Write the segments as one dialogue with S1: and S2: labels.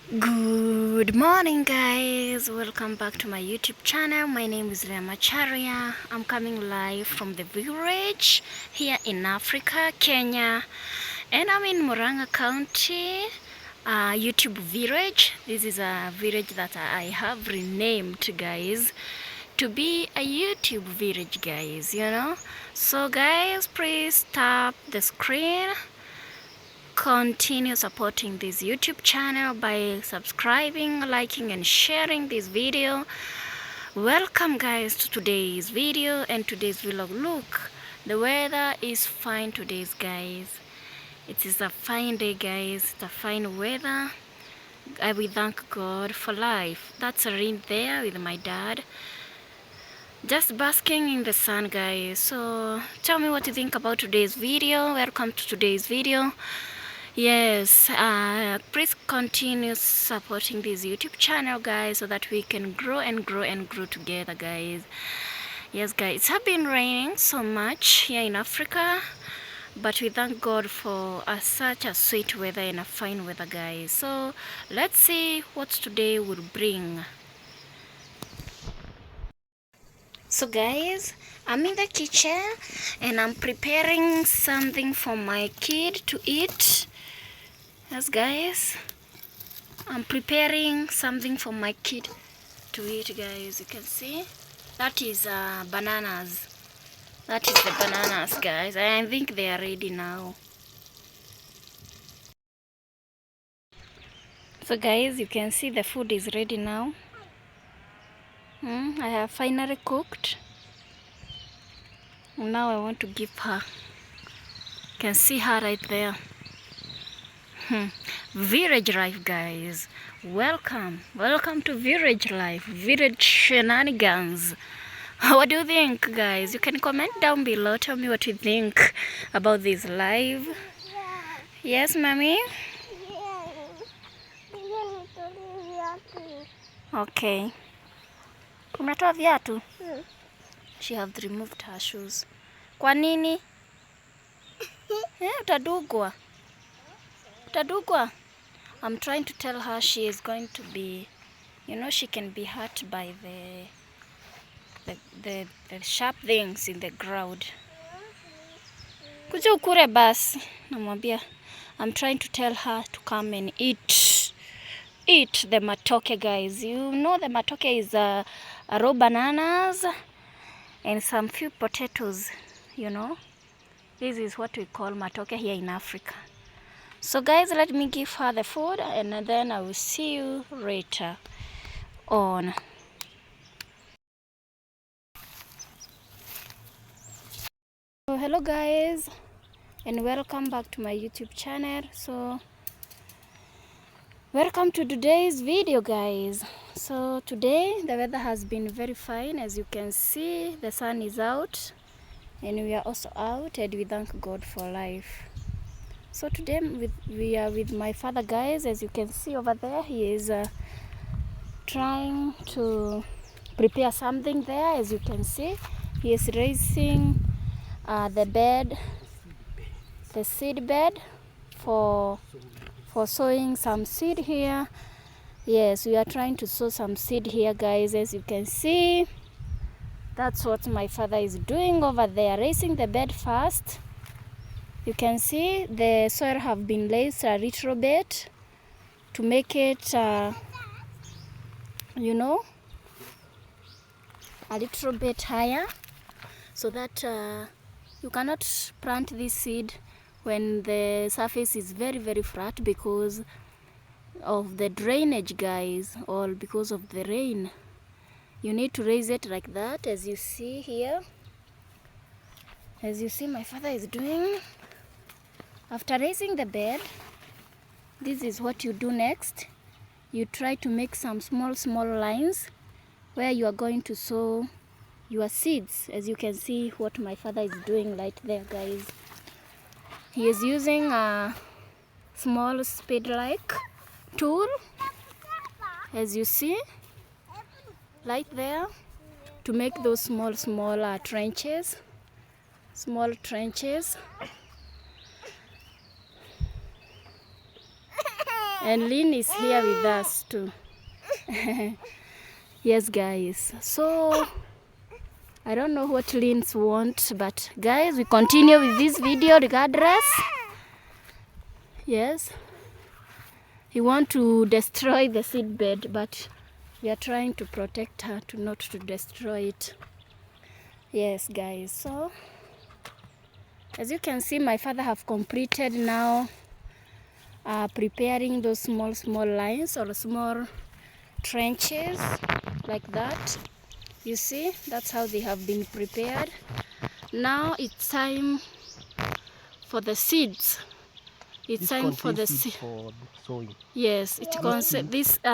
S1: Good morning, guys. Welcome back to my YouTube channel. My name is Ria Macharia. I'm coming live from the village here in Africa, Kenya, and I'm in Murang'a County, YouTube village. This is a village that I have renamed, guys, to be a YouTube village, guys. So, guys, please tap the screen. Continue supporting this YouTube channel by subscribing, liking, and sharing this video. Welcome, guys, to today's video and today's vlog. Look, the weather is fine today, guys. It is a fine day, guys. It's a fine weather. I will thank God for life. That's a rain there with my dad, just basking in the sun, guys. So tell me what you think about today's video. Welcome to today's video. Yes, please continue supporting this YouTube channel, guys, so that we can grow and grow and grow together, guys. Yes, guys, it's been raining so much here in Africa, but we thank God for such a sweet weather and a fine weather, guys. So let's see what today will bring. So, guys, I'm in the kitchen and I'm preparing something for my kid to eat. Yes, guys, I'm preparing something for my kid to eat, guys. You can see that is bananas. That is the bananas, guys. I think they are ready now. So, guys, you can see the food is ready now. I have finally cooked. Now I want to give her. You can see her right there. Village life, guys. Welcome to village life, village shenanigans. What do you think, guys? You can comment down below. Tell me what you think about this live. Yes, mommy. Okay. Umetoa viatu? She have removed her shoes. Kwa nini? Utadugwa. I'm trying to tell her she is going to be, she can be hurt by the sharp things in the ground. Kuja ukure basi. Namwambia, I'm trying to tell her to come and eat the matoke, guys. You know the matoke is raw bananas and some few potatoes, This is what we call matoke here in Africa. So, guys, let me give her the food and then I will see you later on. So, hello, guys, and welcome back to my YouTube channel. So, welcome to today's video, guys. So, today the weather has been very fine. As you can see, the sun is out and we are also out, and we thank God for life. So today we are with my father, guys. As you can see over there, he is trying to prepare something there. As you can see, he is raising the seed bed for sowing some seed here. Yes, we are trying to sow some seed here, guys. As you can see, that's what my father is doing over there, raising the bed first. You can see the soil have been raised a little bit to make it, a little bit higher, so that you cannot plant this seed when the surface is very, very flat because of the drainage, guys, or because of the rain. You need to raise it like that, as you see here. As you see my father is doing. After raising the bed, this is what you do next. You try to make some small lines where you are going to sow your seeds. As you can see what my father is doing right there, guys. He is using a small spade-like tool, as you see, right there, to make those small trenches. Small trenches. And Lynn is here with us too. Yes guys, so I don't know what Lynn's want, but guys, we continue with this video regardless. Yes, he want to destroy the seed bed, but we are trying to protect her to not to destroy it. Yes guys, so as you can see, my father have completed now preparing those small lines or small trenches like that. You see, that's how they have been prepared. Now it's time for the seeds. It's time for the seed
S2: for sowing.
S1: Yes,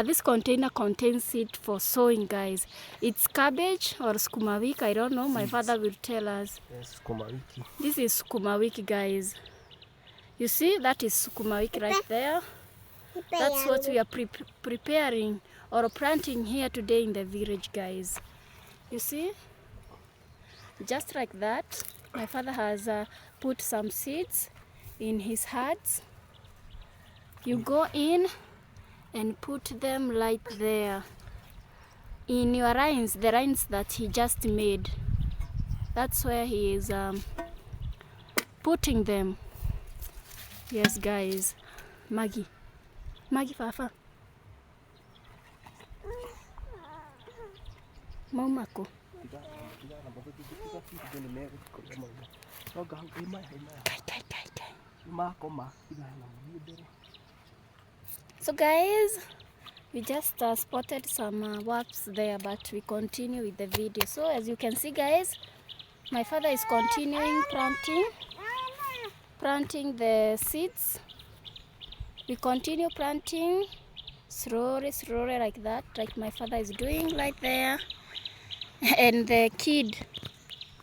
S1: this container contains seed for sowing, guys. It's cabbage or sukuma wiki, I don't know. My father will tell us.
S2: Yes, sukuma wiki.
S1: This is sukuma wiki, guys. You see, that is sukuma wiki right there. That's what we are preparing or planting here today in the village, guys. You see, just like that, my father has put some seeds in his hearts. You go in and put them right there in your lines, the lines that he just made. That's where he is putting them. Yes guys. Maggie Fafa Momako. So guys, we just spotted some wasps there, but we continue with the video. So as you can see guys, my father is continuing planting the seeds. We continue planting slowly like that, like my father is doing right there. And the kid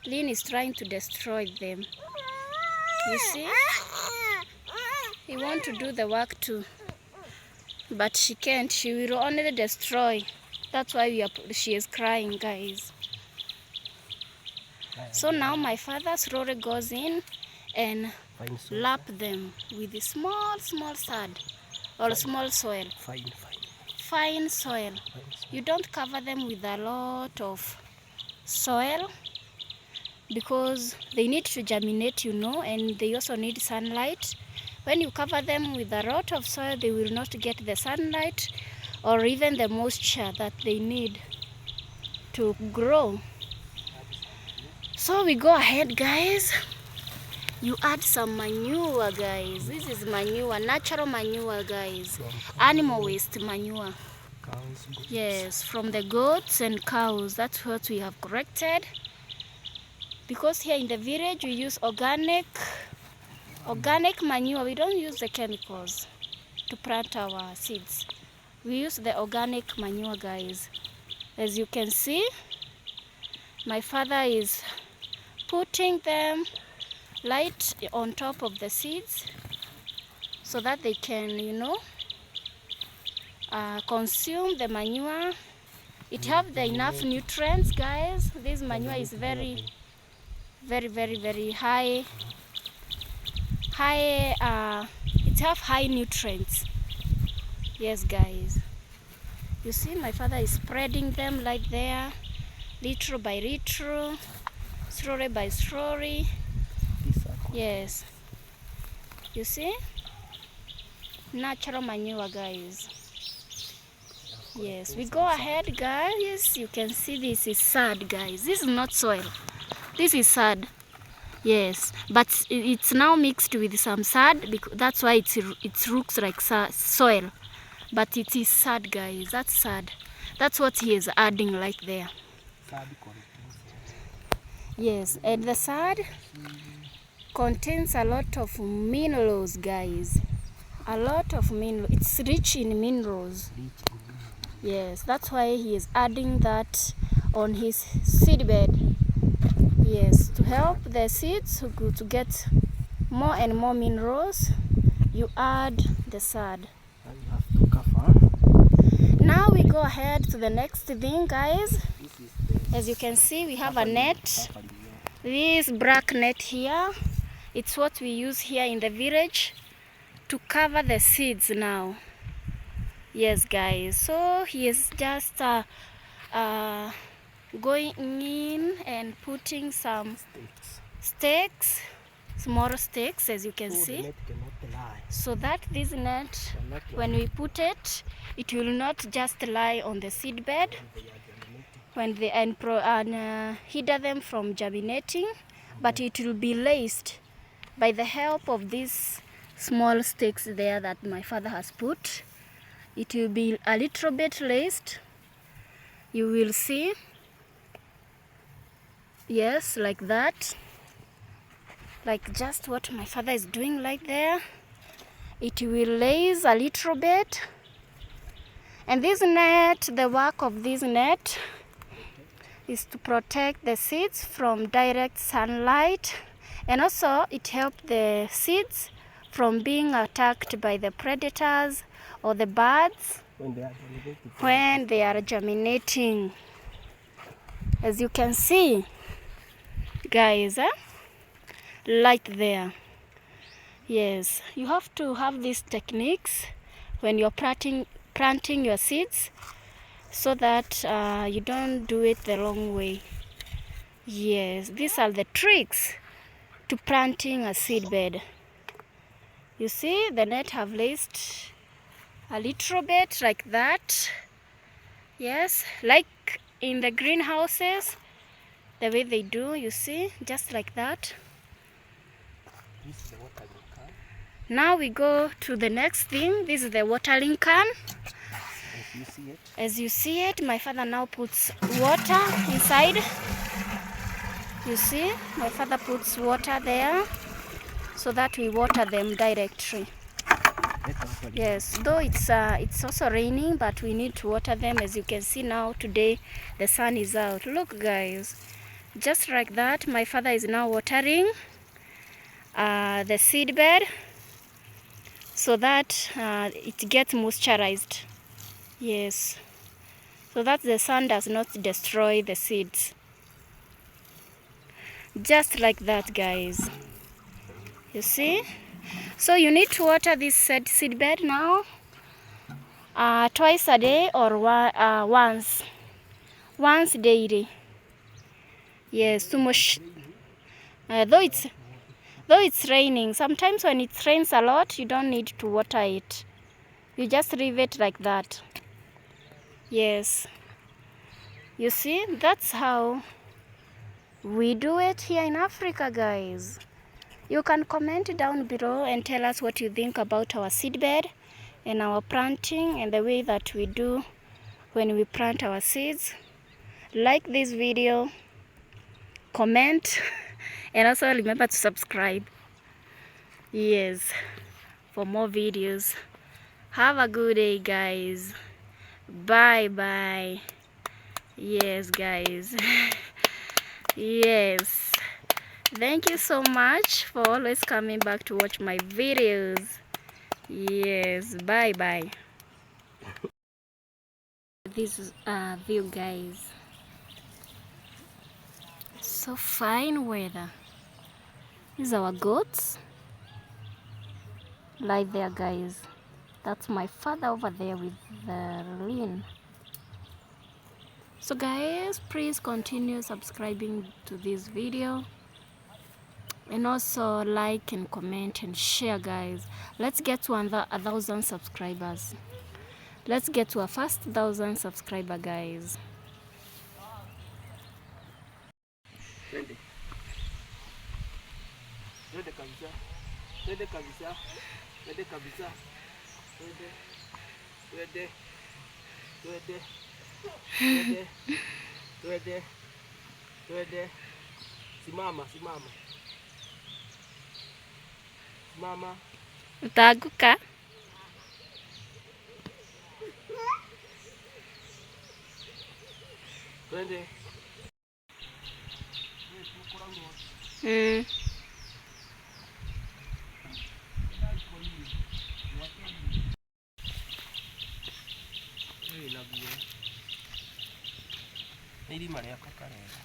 S1: Lynn is trying to destroy them. You see, he wants to do the work too, but she can't. She will only destroy. That's why she is crying, guys. So now my father slowly goes in and lap them with the small sand or small soil. Fine soil. You don't cover them with a lot of soil because they need to germinate, you know, and they also need sunlight. When you cover them with a lot of soil, they will not get the sunlight or even the moisture that they need to grow. So we go ahead, guys. You add some manure, guys. This is manure, natural manure, guys. Animal waste manure. Yes, from the goats and cows. That's what we have corrected. Because here in the village we use organic manure. We don't use the chemicals to plant our seeds. We use the organic manure, guys. As you can see, my father is putting them light on top of the seeds so that they can, you know, consume the manure. It have the enough nutrients, guys. This manure is very high. It have high nutrients. Yes guys, you see my father is spreading them right there, little by little, slowly by slowly. Yes, you see, natural manure, guys. Yes, we go ahead, guys. You can see this is sand, guys. This is not soil, this is sand. Yes, but it's now mixed with some sand because that's why it looks like soil, but it is sand, guys. That's sand. That's what he is adding right there. Yes, and the sand contains a lot of minerals, guys. A lot of minerals. It's rich in minerals. Yes, that's why he is adding that on his seed bed. Yes, to help the seeds to get more and more minerals, you add the sand. Now we go ahead to the next thing, guys. As you can see, we have a net. This black net here, it's what we use here in the village to cover the seeds now. Yes, guys. So he is just going in and putting some stakes, small stakes, as you can
S2: So the
S1: see,
S2: net cannot lie.
S1: so that this net, when we put it, it will not just lie on the seed bed when they hinder them from germinating, but it will be laced by the help of these small stakes there that my father has put. It will be a little bit laced. You will see. Yes, like that. Like just what my father is doing right there. It will lace a little bit. And this net, the work of this net is to protect the seeds from direct sunlight, and also it helps the seeds from being attacked by the predators or the birds when they are germinating. As you can see, guys, right there. Yes, you have to have these techniques when you're planting your seeds, so that you don't do it the wrong way. Yes, these are the tricks to planting a seed bed. You see, the net have laced a little bit like that. Yes, like in the greenhouses, the way they do, you see, just like that.
S2: This is the watering can.
S1: Now we go to the next thing. This is the watering can.
S2: As you see it.
S1: As you see it, my father now puts water inside. You see, my father puts water there so that we water them directly. Yes, though it's also raining, but we need to water them. As you can see now, today the sun is out. Look, guys, just like that, my father is now watering the seed bed so that it gets moisturized. Yes, so that the sun does not destroy the seeds. Just like that, guys. You see? So you need to water this seed bed now twice a day or once daily. Yes, too much. Though it's raining, sometimes when it rains a lot, you don't need to water it. You just leave it like that. Yes. You see, that's how we do it here in Africa, guys. You can comment down below and tell us what you think about our seedbed and our planting and the way that we do when we plant our seeds. Like this video, comment, and also remember to subscribe. Yes, for more videos. Have a good day, guys. Bye bye. Yes, guys. Yes, thank you so much for always coming back to watch my videos. Yes, bye bye. This view, guys, so fine weather. These are our goats right there, guys. That's my father over there with the lean. So guys, please continue subscribing to this video, and also like and comment and share, guys. Let's get to 1,000 subscribers. Let's get to our first 1,000 subscriber, guys.
S2: Twende. Twende kabisa. Twende kabisa. Twende kabisa. Twende. Twende. Twende. Twende. Twende. Twende. Simama, simama. Simama.
S1: Utaanguka.
S2: Twende. Irima rĩakwa karega.